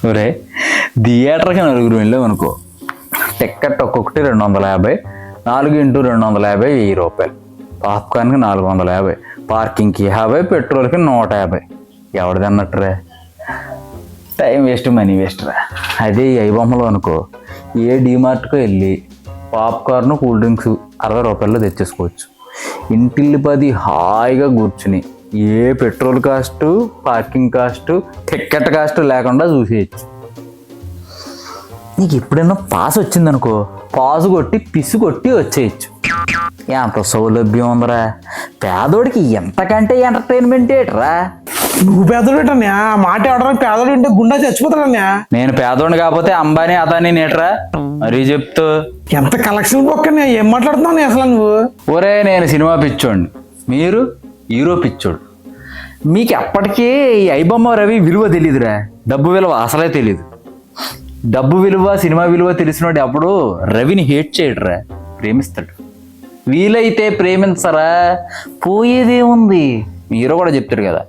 ఒరే థియేటర్కి నలుగురు వెళ్ళాం అనుకో, టికెట్ ఒక్కొక్కటి 250, 4 × 250 ₹1000, పాప్కార్న్కి 450, పార్కింగ్కి 50, పెట్రోల్కి 150. ఎవరిది అన్నట్టురా? టైం వేస్ట్, మనీ వేస్ట్ రా. అదే ఈ ఐబొమ్మలో అనుకో, ఏ డీమార్ట్కో వెళ్ళి పాప్కార్న్, కూల్ డ్రింక్స్ ₹60 తెచ్చేసుకోవచ్చు. ఇంటిల్లి 10 హాయిగా కూర్చుని ఏ petrol cost, parking cost, ticket cost లేకుండా చూసేయచ్చు. నీకు ఎప్పుడైనా పాస్ వచ్చిందనుకో, పాసు కొట్టి పిసు కొట్టి వచ్చేయచ్చు. ఎంత సౌలభ్యం ఉందరా! పేదోడికి ఎంతకంటే ఎంటర్టైన్మెంట్ ఏట్రా. నువ్వు పేదోడు ఏంటన్నా? మాట ఎవడరా పేదోడు అంటే గుండా చచ్చిపోతాడన్నా. నేను పేదోడిని కాకపోతే అంబానీ అదానీ నేట్రా మరీ చెప్తూ. ఎంత కలెక్షన్ బొక్కనే, ఏం మాట్లాడుతున్నావు అసలు నువ్వు? ఒరే నేను సినిమా పిచ్చోండి, మీరు హీరో పిచ్చోడు. మీకు ఎప్పటికీ ఈ ఐబొమ్మ రవి విలువ తెలీదురా, డబ్బు విలువ అసలే తెలీదు. డబ్బు విలువ, సినిమా విలువ తెలిసినోడు అప్పుడు రవిని హేట్ చేయడురా, ప్రేమిస్తాడు. వీలైతే ప్రేమించరా, పోయేదే ఉంది. హీరో కూడా చెప్తాడు కదా.